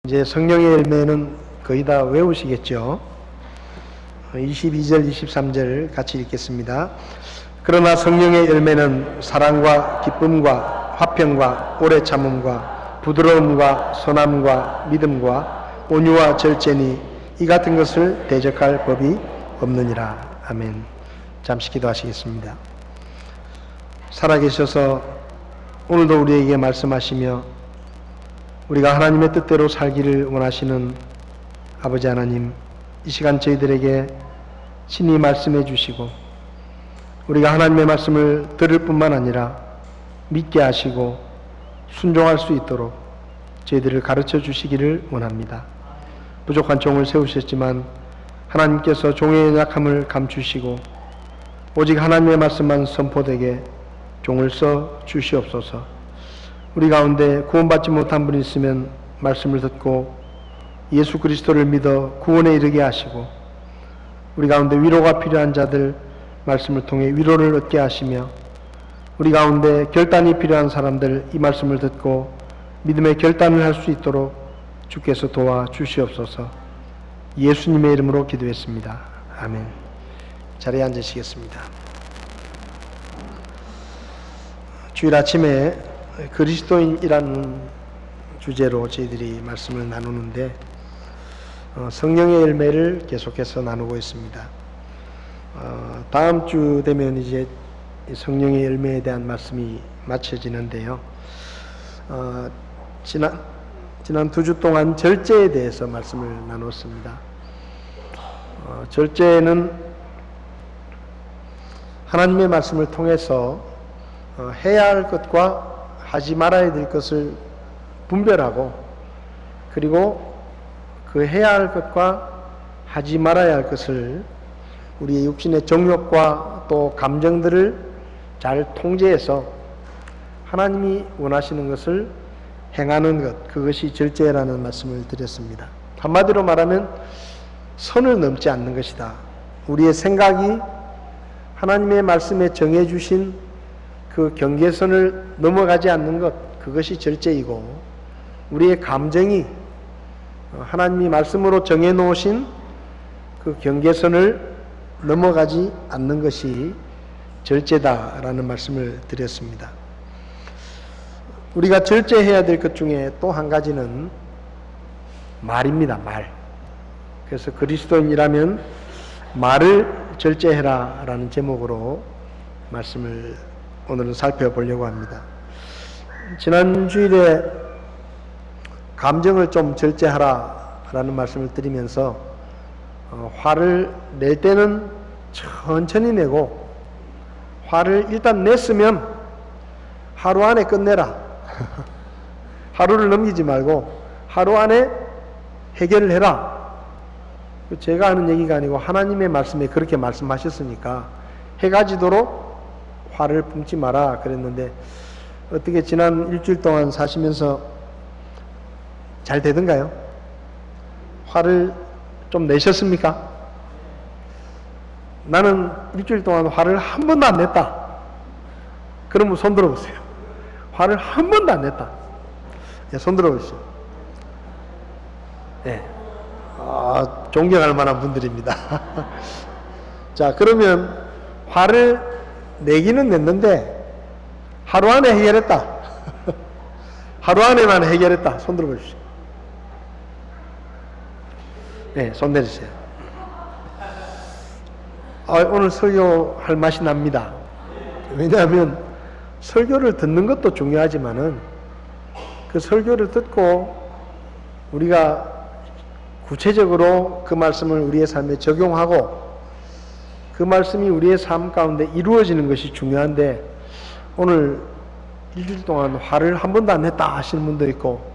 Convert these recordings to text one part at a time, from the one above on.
이제 성령의 열매는 거의 다 외우시겠죠? 22절, 23절 같이 읽겠습니다. 그러나 성령의 열매는 사랑과 기쁨과 화평과 오래 참음과 부드러움과 선함과 믿음과 온유와 절제니 이 같은 것을 대적할 법이 없느니라. 아멘. 잠시 기도하시겠습니다. 살아계셔서 오늘도 우리에게 말씀하시며 우리가 하나님의 뜻대로 살기를 원하시는 아버지 하나님, 이 시간 저희들에게 친히 말씀해 주시고 우리가 하나님의 말씀을 들을 뿐만 아니라 믿게 하시고 순종할 수 있도록 저희들을 가르쳐 주시기를 원합니다. 부족한 종을 세우셨지만 하나님께서 종의 연약함을 감추시고 오직 하나님의 말씀만 선포되게 종을 써 주시옵소서. 우리 가운데 구원받지 못한 분이 있으면 말씀을 듣고 예수 그리스도를 믿어 구원에 이르게 하시고, 우리 가운데 위로가 필요한 자들 말씀을 통해 위로를 얻게 하시며, 우리 가운데 결단이 필요한 사람들 이 말씀을 듣고 믿음의 결단을 할 수 있도록 주께서 도와 주시옵소서. 예수님의 이름으로 기도했습니다. 아멘. 자리에 앉으시겠습니다. 주일 아침에 그리스도인이라는 주제로 저희들이 말씀을 나누는데 성령의 열매를 계속해서 나누고 있습니다. 다음 주 되면 이제 성령의 열매에 대한 말씀이 마쳐지는데요. 지난 2주 동안 절제에 대해서 말씀을 나눴습니다. 절제는 하나님의 말씀을 통해서 해야 할 것과 하지 말아야 될 것을 분별하고, 그리고 그 해야 할 것과 하지 말아야 할 것을 우리의 육신의 정욕과 또 감정들을 잘 통제해서 하나님이 원하시는 것을 행하는 것, 그것이 절제라는 말씀을 드렸습니다. 한마디로 말하면 선을 넘지 않는 것이다. 우리의 생각이 하나님의 말씀에 정해주신 그 경계선을 넘어가지 않는 것, 그것이 절제이고, 우리의 감정이 하나님이 말씀으로 정해놓으신 그 경계선을 넘어가지 않는 것이 절제다라는 말씀을 드렸습니다. 우리가 절제해야 될 것 중에 또 한 가지는 말입니다. 말. 그래서 그리스도인이라면 말을 절제해라 라는 제목으로 말씀을 오늘은 살펴보려고 합니다. 지난 주일에 감정을 좀 절제하라 라는 말씀을 드리면서 화를 낼 때는 천천히 내고, 화를 일단 냈으면 하루 안에 끝내라. 하루를 넘기지 말고 하루 안에 해결을 해라. 제가 하는 얘기가 아니고 하나님의 말씀에 그렇게 말씀하셨으니까 해가지도록 화를 뿜지 마라 그랬는데, 어떻게 지난 일주일 동안 사시면서 잘 되던가요? 화를 좀 내셨습니까? 나는 일주일 동안 화를 한 번도 안 냈다. 그러면 손 들어보세요. 화를 한 번도 안 냈다. 네, 손 들어보시죠. 네. 존경할 만한 분들입니다. 자, 그러면 화를 내기는 냈는데 하루 안에 해결했다. 하루 안에만 해결했다. 손 들어보십시오. 네, 손 내리세요. 오늘 설교할 맛이 납니다. 왜냐하면 설교를 듣는 것도 중요하지만은 그 설교를 듣고 우리가 구체적으로 그 말씀을 우리의 삶에 적용하고 그 말씀이 우리의 삶 가운데 이루어지는 것이 중요한데, 오늘 일주일 동안 화를 한 번도 안 냈다 하시는 분도 있고,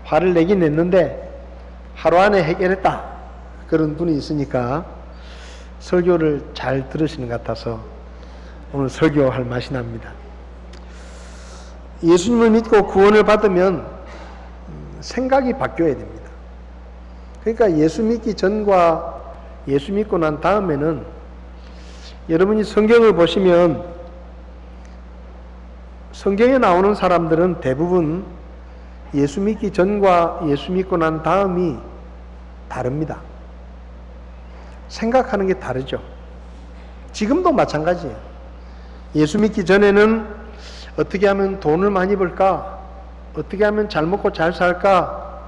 화를 내긴 냈는데 하루 안에 해결했다 그런 분이 있으니까 설교를 잘 들으시는 것 같아서 오늘 설교할 맛이 납니다. 예수님을 믿고 구원을 받으면 생각이 바뀌어야 됩니다. 그러니까 예수 믿기 전과 예수 믿고 난 다음에는, 여러분이 성경을 보시면 성경에 나오는 사람들은 대부분 예수 믿기 전과 예수 믿고 난 다음이 다릅니다. 생각하는 게 다르죠. 지금도 마찬가지예요. 예수 믿기 전에는 어떻게 하면 돈을 많이 벌까? 어떻게 하면 잘 먹고 잘 살까?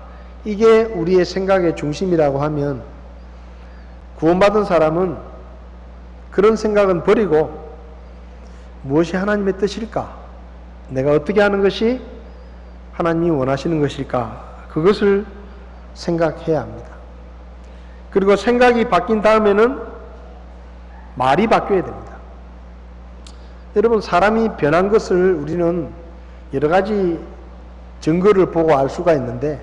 이게 우리의 생각의 중심이라고 하면 구원받은 사람은 그런 생각은 버리고 무엇이 하나님의 뜻일까? 내가 어떻게 하는 것이 하나님이 원하시는 것일까? 그것을 생각해야 합니다. 그리고 생각이 바뀐 다음에는 말이 바뀌어야 됩니다. 여러분, 사람이 변한 것을 우리는 여러 가지 증거를 보고 알 수가 있는데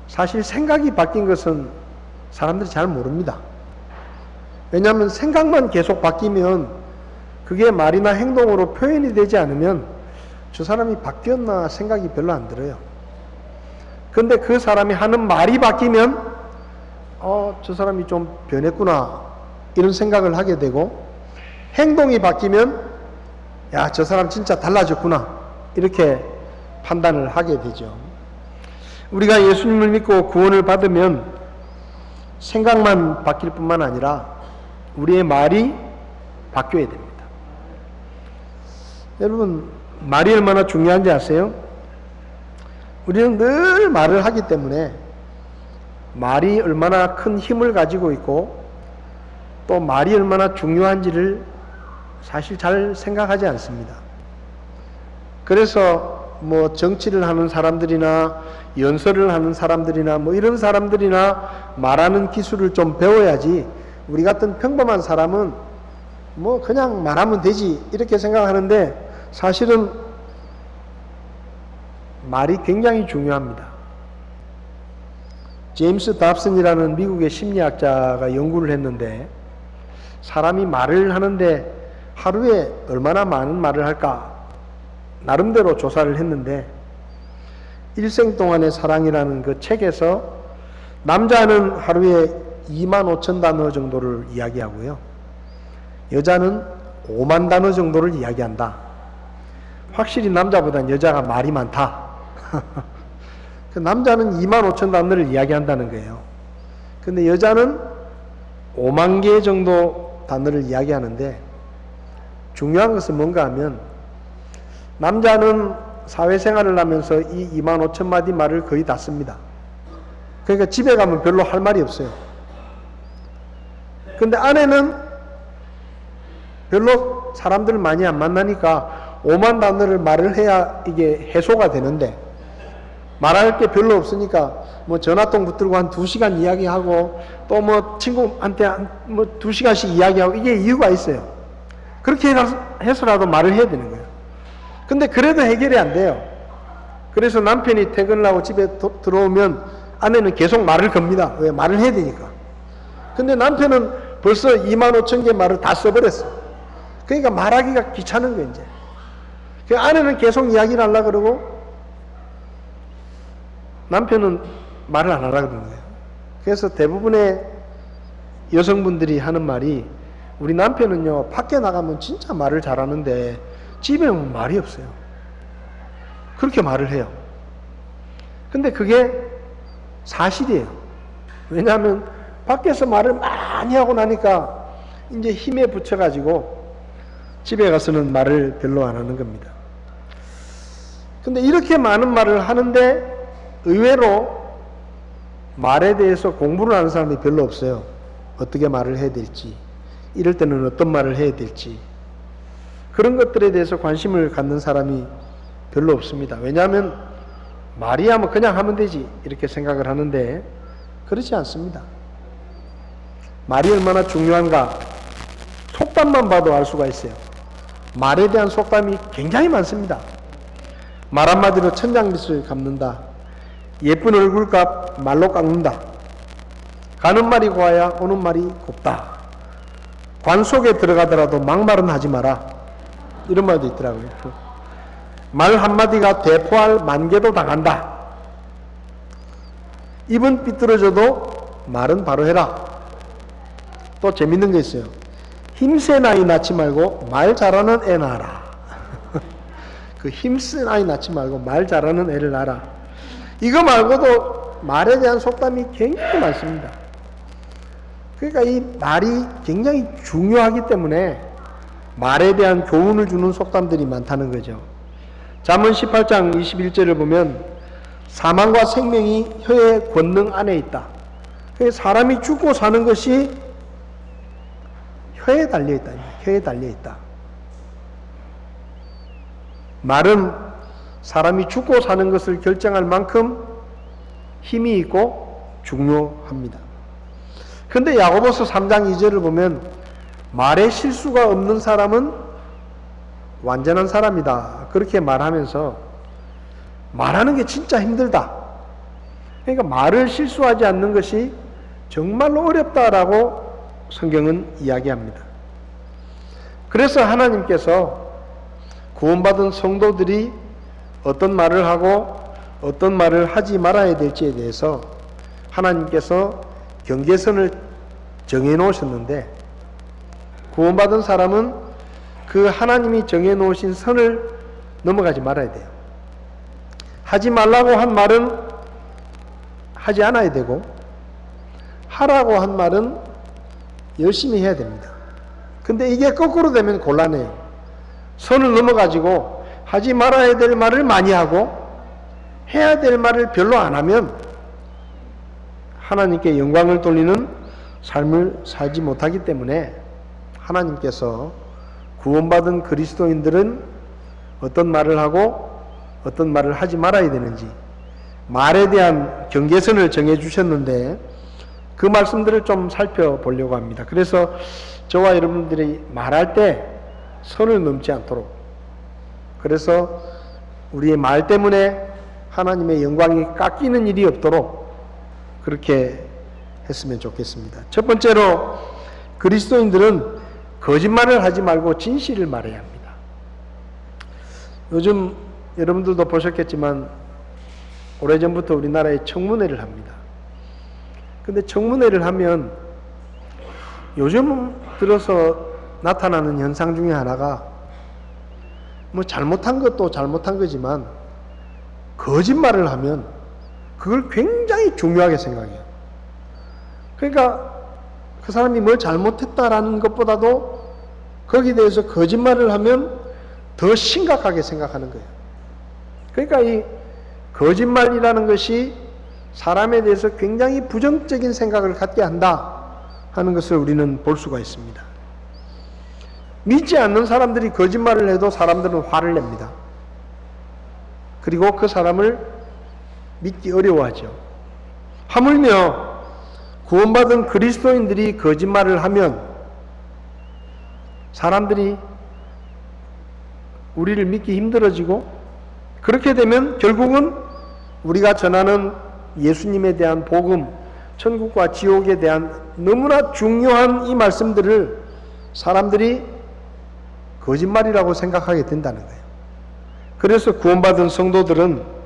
사실 생각이 바뀐 것은 사람들이 잘 모릅니다. 왜냐하면 생각만 계속 바뀌면 그게 말이나 행동으로 표현이 되지 않으면 저 사람이 바뀌었나 생각이 별로 안 들어요. 그런데 그 사람이 하는 말이 바뀌면 저 사람이 좀 변했구나 이런 생각을 하게 되고, 행동이 바뀌면 야, 저 사람 진짜 달라졌구나 이렇게 판단을 하게 되죠. 우리가 예수님을 믿고 구원을 받으면 생각만 바뀔 뿐만 아니라 우리의 말이 바뀌어야 됩니다. 여러분, 말이 얼마나 중요한지 아세요? 우리는 늘 말을 하기 때문에 말이 얼마나 큰 힘을 가지고 있고 또 말이 얼마나 중요한지를 사실 잘 생각하지 않습니다. 그래서 뭐 정치를 하는 사람들이나 연설을 하는 사람들이나 뭐 이런 사람들이나 말하는 기술을 좀 배워야지 우리 같은 평범한 사람은 뭐 그냥 말하면 되지 이렇게 생각하는데, 사실은 말이 굉장히 중요합니다. 제임스 답슨이라는 미국의 심리학자가 연구를 했는데 사람이 말을 하는데 하루에 얼마나 많은 말을 할까 나름대로 조사를 했는데, 일생 동안의 사랑이라는 그 책에서 남자는 하루에 25,000 단어 정도를 이야기하고요, 여자는 5만 단어 정도를 이야기한다. 확실히 남자보다는 여자가 말이 많다. 그 남자는 25,000 단어를 이야기한다는 거예요. 근데 여자는 5만 개 정도 단어를 이야기하는데, 중요한 것은 뭔가 하면 남자는 사회생활을 하면서 이 25,000마디 말을 거의 다 씁니다. 그러니까 집에 가면 별로 할 말이 없어요. 근데 아내는 별로 사람들 많이 안 만나니까 5만 단어를 말을 해야 이게 해소가 되는데, 말할 게 별로 없으니까 뭐 전화통 붙들고 한 2시간 이야기하고 또 뭐 친구한테 뭐 2시간씩 이야기하고, 이게 이유가 있어요. 그렇게 해서라도 말을 해야 되는 거예요. 근데 그래도 해결이 안 돼요. 그래서 남편이 퇴근을 하고 집에 들어오면 아내는 계속 말을 겁니다. 왜? 말을 해야 되니까. 근데 남편은 벌써 25,000개 말을 다 써버렸어. 그러니까 말하기가 귀찮은 거예요, 이제. 그 아내는 계속 이야기를 하려고 그러고 남편은 말을 안 하려고 그러는 거예요. 그래서 대부분의 여성분들이 하는 말이, 우리 남편은요 밖에 나가면 진짜 말을 잘하는데 집에 오면 말이 없어요. 그렇게 말을 해요. 근데 그게 사실이에요. 왜냐하면 밖에서 말을 많이 하고 나니까 이제 힘에 붙여가지고 집에 가서는 말을 별로 안 하는 겁니다. 근데 이렇게 많은 말을 하는데 의외로 말에 대해서 공부를 하는 사람이 별로 없어요. 어떻게 말을 해야 될지, 이럴 때는 어떤 말을 해야 될지, 그런 것들에 대해서 관심을 갖는 사람이 별로 없습니다. 왜냐하면 말이야 뭐 그냥 하면 되지 이렇게 생각을 하는데 그렇지 않습니다. 말이 얼마나 중요한가 속담만 봐도 알 수가 있어요. 말에 대한 속담이 굉장히 많습니다. 말 한마디로 천장빛을 갚는다. 예쁜 얼굴값 말로 깎는다. 가는 말이 고와야 오는 말이 곱다. 관 속에 들어가더라도 막말은 하지 마라. 이런 말도 있더라고요. 말 한마디가 대포할 만개도 당한다. 입은 삐뚤어져도 말은 바로 해라. 또 재밌는 게 있어요. 힘센 아이 낳지 말고 말 잘하는 애 낳아라. 그 힘센 아이 낳지 말고 말 잘하는 애를 낳아라. 이거 말고도 말에 대한 속담이 굉장히 많습니다. 그러니까 이 말이 굉장히 중요하기 때문에 말에 대한 교훈을 주는 속담들이 많다는 거죠. 잠언 18장 21절을 보면 사망과 생명이 혀의 권능 안에 있다. 사람이 죽고 사는 것이 혀에 달려있다. 혀에 달려있다. 말은 사람이 죽고 사는 것을 결정할 만큼 힘이 있고 중요합니다. 그런데 야고보서 3장 2절을 보면 말에 실수가 없는 사람은 완전한 사람이다. 그렇게 말하면서 말하는 게 진짜 힘들다. 그러니까 말을 실수하지 않는 것이 정말로 어렵다라고 성경은 이야기합니다. 그래서 하나님께서 구원받은 성도들이 어떤 말을 하고 어떤 말을 하지 말아야 될지에 대해서 하나님께서 경계선을 정해 놓으셨는데, 구원받은 사람은 그 하나님이 정해 놓으신 선을 넘어가지 말아야 돼요. 하지 말라고 한 말은 하지 않아야 되고, 하라고 한 말은 열심히 해야 됩니다. 근데 이게 거꾸로 되면 곤란해요. 선을 넘어가지고 하지 말아야 될 말을 많이 하고 해야 될 말을 별로 안 하면 하나님께 영광을 돌리는 삶을 살지 못하기 때문에 하나님께서 구원받은 그리스도인들은 어떤 말을 하고 어떤 말을 하지 말아야 되는지 말에 대한 경계선을 정해 주셨는데, 그 말씀들을 좀 살펴보려고 합니다. 그래서 저와 여러분들이 말할 때 선을 넘지 않도록, 그래서 우리의 말 때문에 하나님의 영광이 깎이는 일이 없도록 그렇게 했으면 좋겠습니다. 첫 번째로, 그리스도인들은 거짓말을 하지 말고 진실을 말해야 합니다. 요즘 여러분들도 보셨겠지만 오래전부터 우리나라에 청문회를 합니다. 근데 청문회를 하면 요즘 들어서 나타나는 현상 중에 하나가, 뭐 잘못한 것도 잘못한 거지만 거짓말을 하면 그걸 굉장히 중요하게 생각해요. 그러니까 그 사람이 뭘 잘못했다라는 것보다도 거기에 대해서 거짓말을 하면 더 심각하게 생각하는 거예요. 그러니까 이 거짓말이라는 것이 사람에 대해서 굉장히 부정적인 생각을 갖게 한다 하는 것을 우리는 볼 수가 있습니다. 믿지 않는 사람들이 거짓말을 해도 사람들은 화를 냅니다. 그리고 그 사람을 믿기 어려워하죠. 하물며 구원받은 그리스도인들이 거짓말을 하면 사람들이 우리를 믿기 힘들어지고, 그렇게 되면 결국은 우리가 전하는 예수님에 대한 복음, 천국과 지옥에 대한 너무나 중요한 이 말씀들을 사람들이 거짓말이라고 생각하게 된다는 거예요. 그래서 구원받은 성도들은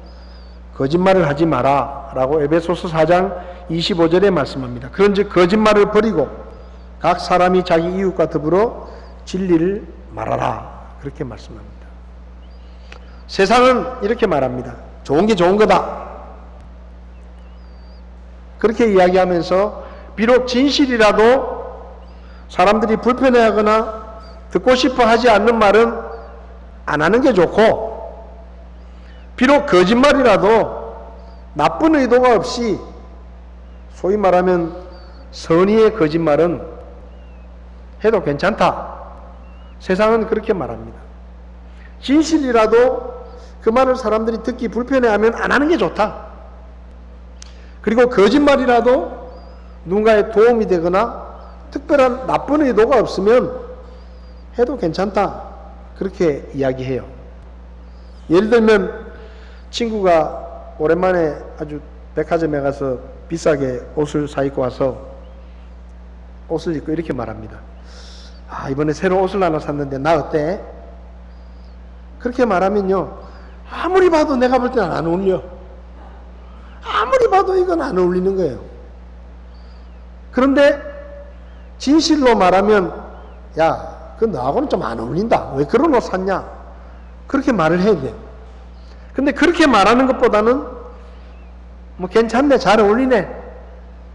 거짓말을 하지 마라 라고 에베소서 4장 25절에 말씀합니다. 그런즉 거짓말을 버리고 각 사람이 자기 이웃과 더불어 진리를 말하라, 그렇게 말씀합니다. 세상은 이렇게 말합니다. 좋은 게 좋은 거다, 그렇게 이야기하면서 비록 진실이라도 사람들이 불편해하거나 듣고 싶어 하지 않는 말은 안 하는 게 좋고, 비록 거짓말이라도 나쁜 의도가 없이, 소위 말하면 선의의 거짓말은 해도 괜찮다, 세상은 그렇게 말합니다. 진실이라도 그 말을 사람들이 듣기 불편해하면 안 하는 게 좋다. 그리고 거짓말이라도 누군가에 도움이 되거나 특별한 나쁜 의도가 없으면 해도 괜찮다, 그렇게 이야기해요. 예를 들면 친구가 오랜만에 아주 백화점에 가서 비싸게 옷을 사입고 와서 옷을 입고 이렇게 말합니다. 아, 이번에 새로 옷을 하나 샀는데 나 어때? 그렇게 말하면요, 아무리 봐도 내가 볼 때는 안 어울려. 아무리 봐도 이건 안 어울리는 거예요. 그런데 진실로 말하면, 야, 그 너하고는 좀 안 어울린다, 왜 그런 옷 샀냐, 그렇게 말을 해야 돼요. 근데 그렇게 말하는 것보다는 뭐 괜찮네, 잘 어울리네,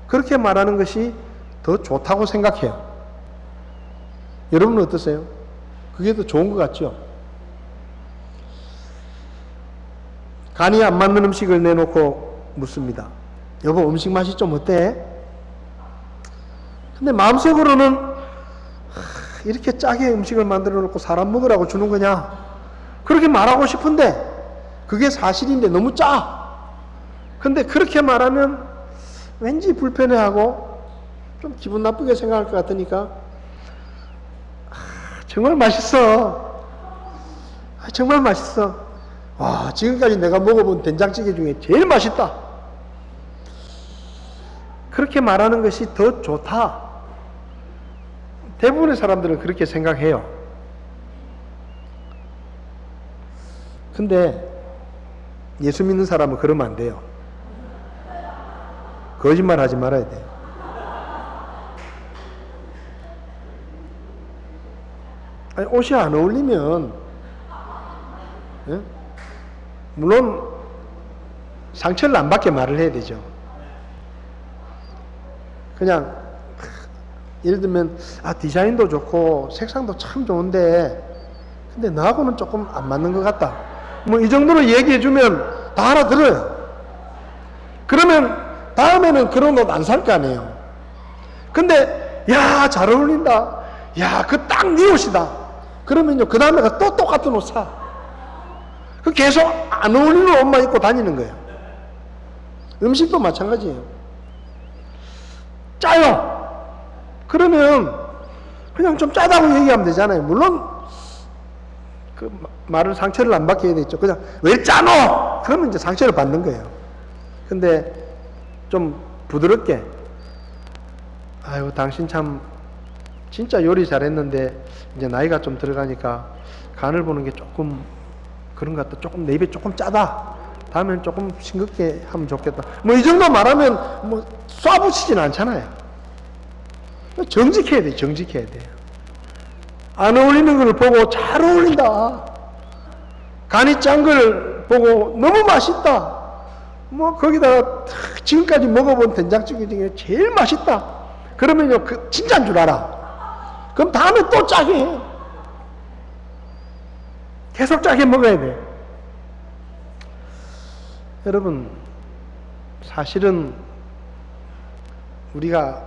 그렇게 말하는 것이 더 좋다고 생각해요. 여러분은 어떠세요? 그게 더 좋은 것 같죠? 간이 안 맞는 음식을 내놓고 묻습니다. 여보, 음식 맛이 좀 어때? 근데 마음속으로는 이렇게 짜게 음식을 만들어 놓고 사람 먹으라고 주는 거냐? 그렇게 말하고 싶은데 그게 사실인데 너무 짜. 근데 그렇게 말하면 왠지 불편해하고 좀 기분 나쁘게 생각할 것 같으니까 정말 맛있어. 정말 맛있어. 와, 지금까지 내가 먹어본 된장찌개 중에 제일 맛있다. 그렇게 말하는 것이 더 좋다. 대부분의 사람들은 그렇게 생각해요. 근데 예수 믿는 사람은 그러면 안 돼요. 거짓말 하지 말아야 돼요. 아니, 옷이 안 어울리면, 예? 물론 상처를 안 받게 말을 해야 되죠. 그냥 예를 들면 디자인도 좋고 색상도 참 좋은데 근데 나하고는 조금 안 맞는 것 같다, 뭐 이 정도로 얘기해 주면 다 알아들어요. 그러면 다음에는 그런 옷 안 살 거 아니에요. 근데 야, 잘 어울린다, 야, 그 딱 네 옷이다, 그러면요 그 다음에 또 똑같은 옷 사. 그 계속 안 어울리는 옷만 입고 다니는 거예요. 음식도 마찬가지예요. 짜요. 그러면 그냥 좀 짜다고 얘기하면 되잖아요. 물론 그 말을 상처를 안 받게 해야 되겠죠. 그냥 왜 짜노? 그러면 이제 상처를 받는 거예요. 근데 좀 부드럽게, 아유, 당신 참 진짜 요리 잘했는데 이제 나이가 좀 들어가니까 간을 보는 게 조금 그런 것 같다, 조금 내 입에 조금 짜다, 다음엔 조금 싱겁게 하면 좋겠다, 뭐 이 정도 말하면 뭐 쏴붙이진 않잖아요. 정직해야 돼, 정직해야 돼. 안 어울리는 걸 보고 잘 어울린다, 간이 짠 걸 보고 너무 맛있다, 뭐 거기다가 지금까지 먹어본 된장찌개 중에 제일 맛있다, 그러면요 그 진짜인 줄 알아. 그럼 다음에 또 짜게 해. 계속 짜게 먹어야 돼. 여러분, 사실은 우리가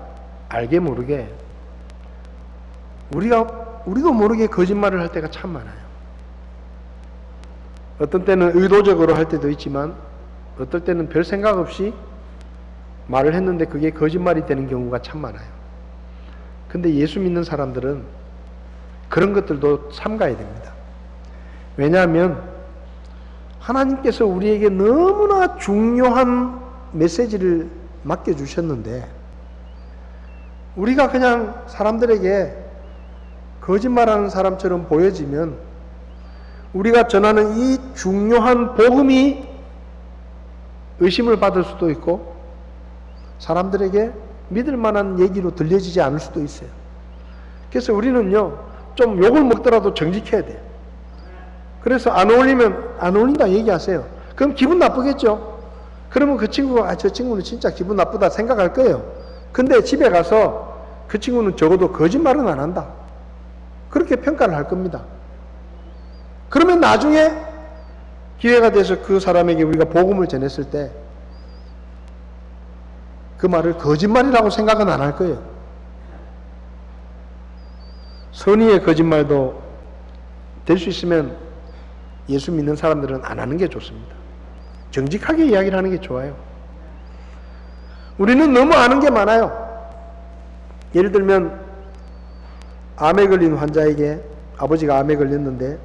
알게 모르게 우리도 모르게 거짓말을 할 때가 참 많아요. 어떤 때는 의도적으로 할 때도 있지만 어떨 때는 별 생각 없이 말을 했는데 그게 거짓말이 되는 경우가 참 많아요. 근데 예수 믿는 사람들은 그런 것들도 삼가야 됩니다. 왜냐하면 하나님께서 우리에게 너무나 중요한 메시지를 맡겨주셨는데 우리가 그냥 사람들에게 거짓말하는 사람처럼 보여지면 우리가 전하는 이 중요한 복음이 의심을 받을 수도 있고 사람들에게 믿을 만한 얘기로 들려지지 않을 수도 있어요. 그래서 우리는요 좀 욕을 먹더라도 정직해야 돼요. 그래서 안 어울리면 안 어울린다 얘기하세요. 그럼 기분 나쁘겠죠. 그러면 그 친구가 저 친구는 진짜 기분 나쁘다 생각할 거예요. 근데 집에 가서 그 친구는 적어도 거짓말은 안 한다, 그렇게 평가를 할 겁니다. 그러면 나중에 기회가 돼서 그 사람에게 우리가 복음을 전했을 때 그 말을 거짓말이라고 생각은 안 할 거예요. 선의의 거짓말도 될 수 있으면 예수 믿는 사람들은 안 하는 게 좋습니다. 정직하게 이야기를 하는 게 좋아요. 우리는 너무 아는 게 많아요. 예를 들면 암에 걸린 환자에게 아버지가 암에 걸렸는데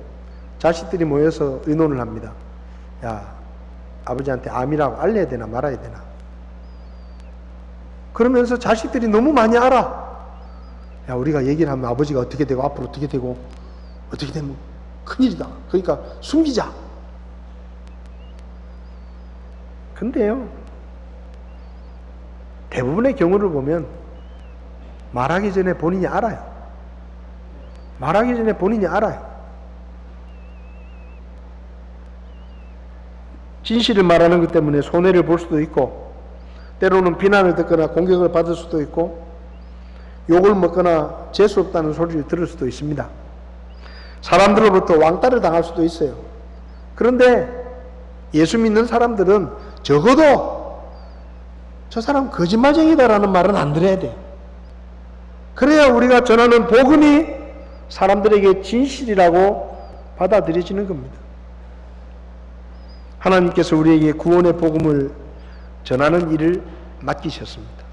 자식들이 모여서 의논을 합니다. 야, 아버지한테 암이라고 알려야 되나 말아야 되나. 그러면서 자식들이 너무 많이 알아. 야, 우리가 얘기를 하면 아버지가 어떻게 되고 앞으로 어떻게 되고 어떻게 되면 큰일이다, 그러니까 숨기자. 근데요 대부분의 경우를 보면 말하기 전에 본인이 알아요. 말하기 전에 본인이 알아요. 진실을 말하는 것 때문에 손해를 볼 수도 있고 때로는 비난을 듣거나 공격을 받을 수도 있고 욕을 먹거나 재수 없다는 소리를 들을 수도 있습니다. 사람들로부터 왕따를 당할 수도 있어요. 그런데 예수 믿는 사람들은 적어도 저 사람 거짓말쟁이다라는 말은 안 들어야 돼요. 그래야 우리가 전하는 복음이 사람들에게 진실이라고 받아들여지는 겁니다. 하나님께서 우리에게 구원의 복음을 전하는 일을 맡기셨습니다.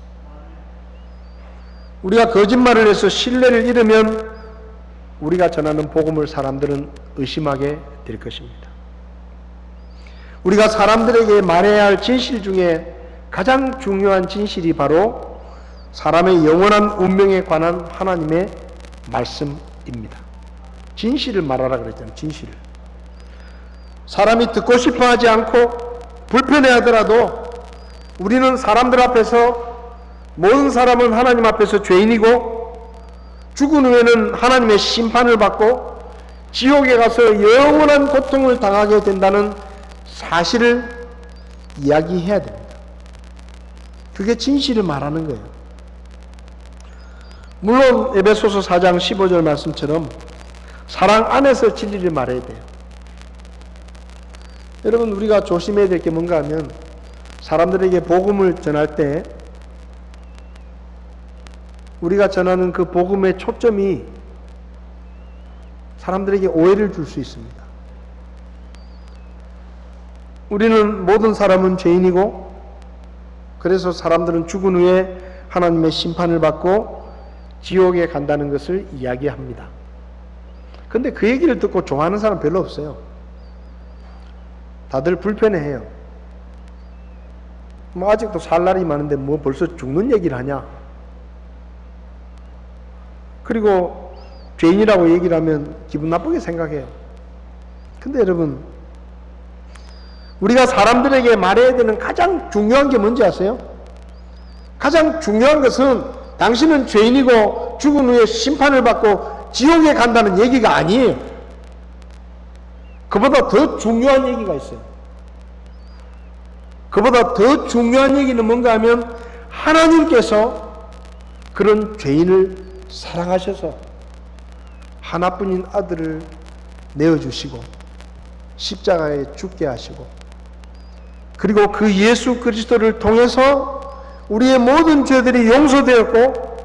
우리가 거짓말을 해서 신뢰를 잃으면 우리가 전하는 복음을 사람들은 의심하게 될 것입니다. 우리가 사람들에게 말해야 할 진실 중에 가장 중요한 진실이 바로 사람의 영원한 운명에 관한 하나님의 말씀입니다. 진실을 말하라 그랬잖아요. 진실을. 사람이 듣고 싶어 하지 않고 불편해 하더라도 우리는 사람들 앞에서 모든 사람은 하나님 앞에서 죄인이고 죽은 후에는 하나님의 심판을 받고 지옥에 가서 영원한 고통을 당하게 된다는 사실을 이야기해야 됩니다. 그게 진실을 말하는 거예요. 물론 에베소서 4장 15절 말씀처럼 사랑 안에서 진리를 말해야 돼요. 여러분, 우리가 조심해야 될 게 뭔가 하면 사람들에게 복음을 전할 때 우리가 전하는 그 복음의 초점이 사람들에게 오해를 줄 수 있습니다. 우리는 모든 사람은 죄인이고 그래서 사람들은 죽은 후에 하나님의 심판을 받고 지옥에 간다는 것을 이야기합니다. 근데 그 얘기를 듣고 좋아하는 사람 별로 없어요. 다들 불편해해요. 뭐 아직도 살 날이 많은데 뭐 벌써 죽는 얘기를 하냐. 그리고 죄인이라고 얘기를 하면 기분 나쁘게 생각해요. 근데 여러분, 우리가 사람들에게 말해야 되는 가장 중요한 게 뭔지 아세요? 가장 중요한 것은 당신은 죄인이고 죽은 후에 심판을 받고 지옥에 간다는 얘기가 아니에요. 그보다 더 중요한 얘기가 있어요. 그보다 더 중요한 얘기는 뭔가 하면 하나님께서 그런 죄인을 사랑하셔서 하나뿐인 아들을 내어주시고 십자가에 죽게 하시고 그리고 그 예수 그리스도를 통해서 우리의 모든 죄들이 용서되었고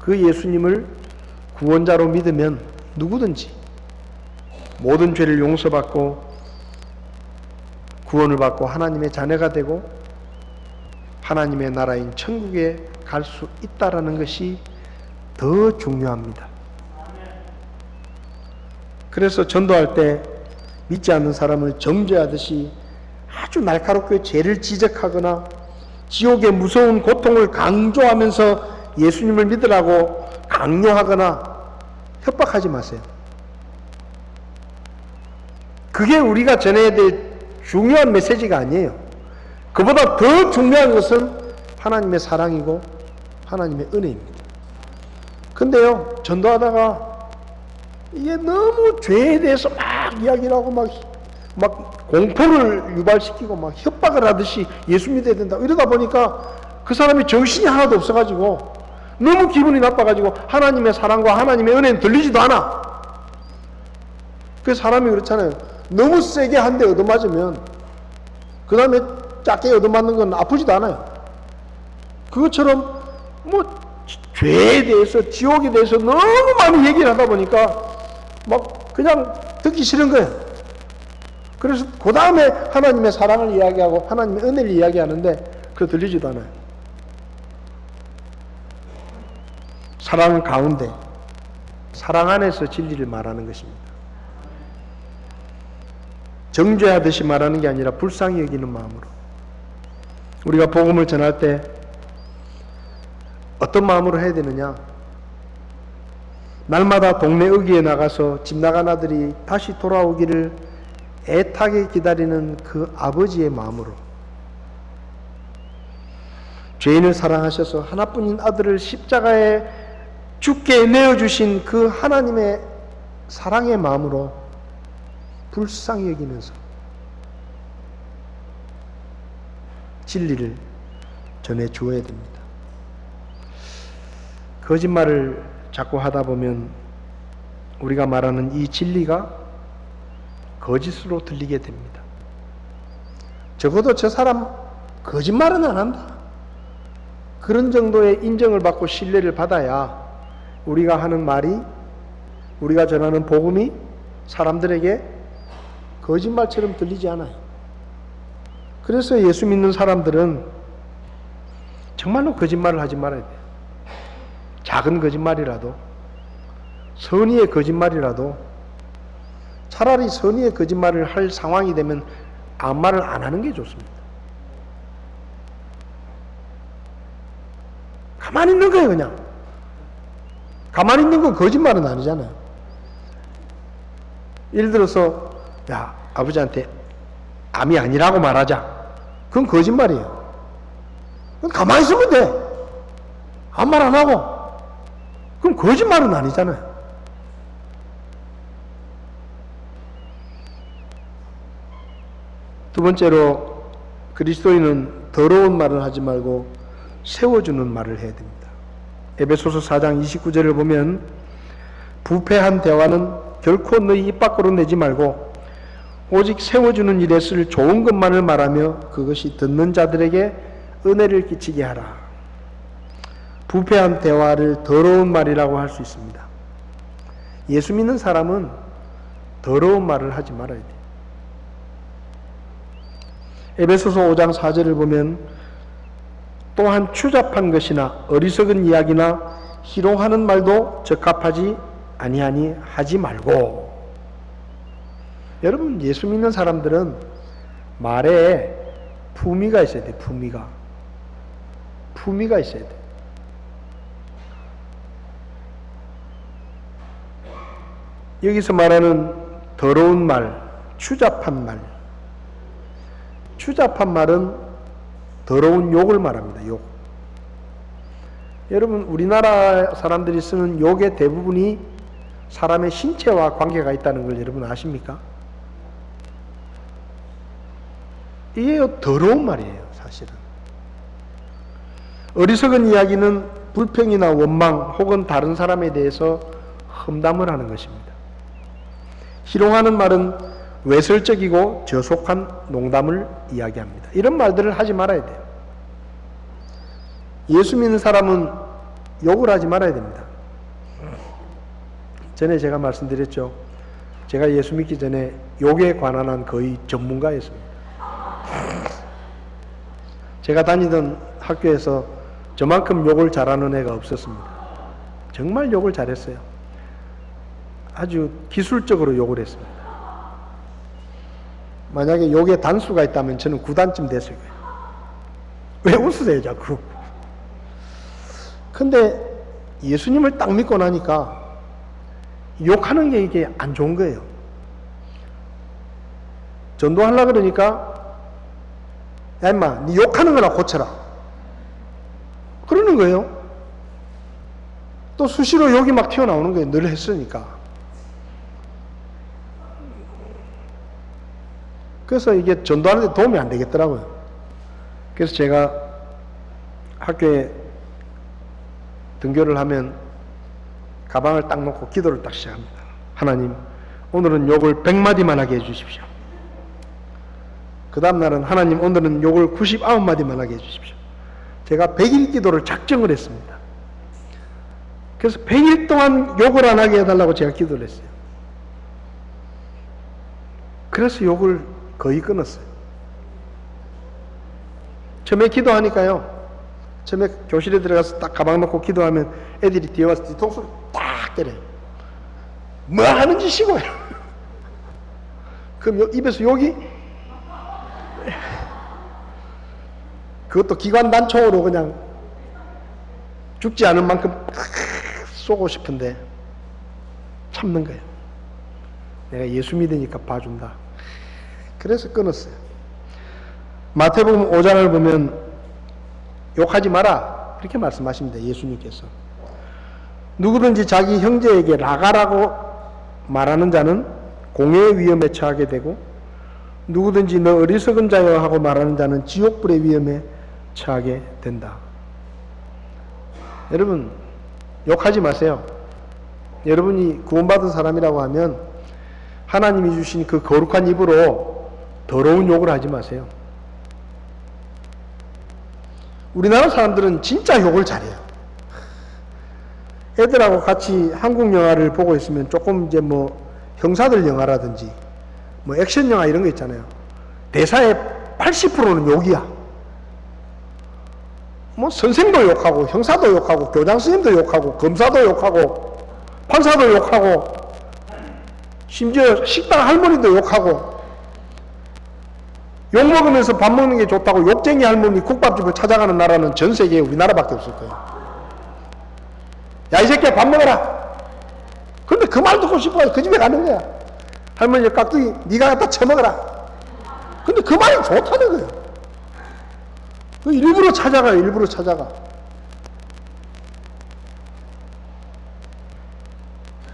그 예수님을 구원자로 믿으면 누구든지 모든 죄를 용서받고 구원을 받고 하나님의 자녀가 되고 하나님의 나라인 천국에 갈 수 있다라는 것이 더 중요합니다. 그래서 전도할 때 믿지 않는 사람을 정죄하듯이 아주 날카롭게 죄를 지적하거나 지옥의 무서운 고통을 강조하면서 예수님을 믿으라고 강요하거나 협박하지 마세요. 그게 우리가 전해야 될 중요한 메시지가 아니에요. 그보다 더 중요한 것은 하나님의 사랑이고 하나님의 은혜입니다. 근데요, 전도하다가 이게 너무 죄에 대해서 막 이야기를 하고 막 공포를 유발시키고 막 협박을 하듯이 예수 믿어야 된다 이러다 보니까 그 사람이 정신이 하나도 없어가지고 너무 기분이 나빠가지고 하나님의 사랑과 하나님의 은혜는 들리지도 않아. 그 사람이 그렇잖아요. 너무 세게 한 대 얻어맞으면 그 다음에 작게 얻어맞는 건 아프지도 않아요. 그것처럼 뭐 죄에 대해서 지옥에 대해서 너무 많이 얘기를 하다 보니까 막 그냥 듣기 싫은 거예요. 그래서 그 다음에 하나님의 사랑을 이야기하고 하나님의 은혜를 이야기하는데 그거 들리지도 않아요. 사랑 가운데 사랑 안에서 진리를 말하는 것입니다. 정죄하듯이 말하는 게 아니라 불쌍히 여기는 마음으로 우리가 복음을 전할 때 어떤 마음으로 해야 되느냐? 날마다 동네 의기에 나가서 집 나간 아들이 다시 돌아오기를 애타게 기다리는 그 아버지의 마음으로 죄인을 사랑하셔서 하나뿐인 아들을 십자가에 죽게 내어주신 그 하나님의 사랑의 마음으로 불쌍히 여기면서 진리를 전해 주어야 됩니다. 거짓말을 자꾸 하다 보면 우리가 말하는 이 진리가 거짓으로 들리게 됩니다. 적어도 저 사람 거짓말은 안 한다, 그런 정도의 인정을 받고 신뢰를 받아야 우리가 하는 말이, 우리가 전하는 복음이 사람들에게 거짓말처럼 들리지 않아요. 그래서 예수 믿는 사람들은 정말로 거짓말을 하지 말아야 돼요. 작은 거짓말이라도, 선의의 거짓말이라도, 차라리 선의의 거짓말을 할 상황이 되면 아무 말을 안 하는 게 좋습니다. 가만히 있는 거예요, 그냥. 가만히 있는 건 거짓말은 아니잖아요. 예를 들어서, 야, 아버지한테 암이 아니라고 말하자. 그건 거짓말이에요. 그건 가만히 있으면 돼. 아무 말 안 하고. 그럼 거짓말은 아니잖아요. 두 번째로, 그리스도인은 더러운 말을 하지 말고 세워주는 말을 해야 됩니다. 에베소서 4장 29절을 보면, 부패한 대화는 결코 너희 입 밖으로 내지 말고 오직 세워주는 일에 쓸 좋은 것만을 말하며 그것이 듣는 자들에게 은혜를 끼치게 하라. 부패한 대화를 더러운 말이라고 할 수 있습니다. 예수 믿는 사람은 더러운 말을 하지 말아야 돼요. 에베소서 5장 4절을 보면, 또한 추잡한 것이나 어리석은 이야기나 희롱하는 말도 적합하지 아니하니 하지 말고. 여러분, 예수 믿는 사람들은 말에 품위가 있어야 돼요. 품위가 있어야 돼요. 여기서 말하는 더러운 말, 추잡한 말, 추잡한 말은 더러운 욕을 말합니다. 욕. 여러분, 우리나라 사람들이 쓰는 욕의 대부분이 사람의 신체와 관계가 있다는 걸 여러분 아십니까? 이게 더러운 말이에요, 사실은. 어리석은 이야기는 불평이나 원망 혹은 다른 사람에 대해서 험담을 하는 것입니다. 희롱하는 말은 외설적이고 저속한 농담을 이야기합니다. 이런 말들을 하지 말아야 돼요. 예수 믿는 사람은 욕을 하지 말아야 됩니다. 전에 제가 말씀드렸죠. 제가 예수 믿기 전에 욕에 관한 한 거의 전문가였습니다. 제가 다니던 학교에서 저만큼 욕을 잘하는 애가 없었습니다. 정말 욕을 잘했어요. 아주 기술적으로 욕을 했습니다. 만약에 욕의 단수가 있다면 저는 9단쯤 됐을 거예요. 왜 웃으세요, 자꾸? 근데 예수님을 딱 믿고 나니까 욕하는 게 이게 안 좋은 거예요. 전도하려고 그러니까, 야 임마, 네 욕하는 거나 고쳐라, 그러는 거예요. 또 수시로 욕이 막 튀어나오는 거예요. 늘 했으니까. 그래서 이게 전도하는 데 도움이 안 되겠더라고요. 그래서 제가 학교에 등교를 하면 가방을 딱 놓고 기도를 딱 시작합니다. 하나님, 오늘은 욕을 100마디만 하게 해주십시오. 그 다음 날은 하나님, 오늘은 욕을 99마디만 하게 해주십시오. 제가 100일 기도를 작정을 했습니다. 그래서 100일 동안 욕을 안 하게 해달라고 제가 기도를 했어요. 그래서 욕을 거의 끊었어요. 처음에 기도하니까요, 처음에 교실에 들어가서 딱 가방 놓고 기도하면 애들이 뒤에 와서 뒤통수를 딱 때려요. 뭐 하는 짓이고. 그럼 입에서 욕이, 그것도 기관단총으로 그냥 죽지 않은 만큼 쏘고 싶은데 참는 거예요. 내가 예수 믿으니까 봐준다. 그래서 끊었어요. 마태복음 5장을 보면 욕하지 마라, 그렇게 말씀하십니다. 예수님께서. 누구든지 자기 형제에게 라가라고 말하는 자는 공회의 위험에 처하게 되고, 누구든지 너 어리석은 자여 하고 말하는 자는 지옥불의 위험에 처하게 된다. 여러분, 욕하지 마세요. 여러분이 구원받은 사람이라고 하면 하나님이 주신 그 거룩한 입으로 더러운 욕을 하지 마세요. 우리나라 사람들은 진짜 욕을 잘해요. 애들하고 같이 한국 영화를 보고 있으면 조금 이제 뭐 형사들 영화라든지 뭐 액션 영화 이런 거 있잖아요. 대사의 80%는 욕이야. 뭐 선생도 욕하고 형사도 욕하고 교장 선생님도 욕하고 검사도 욕하고 판사도 욕하고 심지어 식당 할머니도 욕하고 욕 먹으면서 밥 먹는 게 좋다고 욕쟁이 할머니 국밥집을 찾아가는 나라는 전 세계에 우리나라밖에 없을 거예요. 야, 이 새끼야 밥 먹어라. 근데 그 말 듣고 싶어서 그 집에 가는 거야. 할머니 깍두기 네가 갖다 쳐먹어라. 근데 그 말이 좋다는 거예요. 일부러 찾아가요. 일부러 찾아가.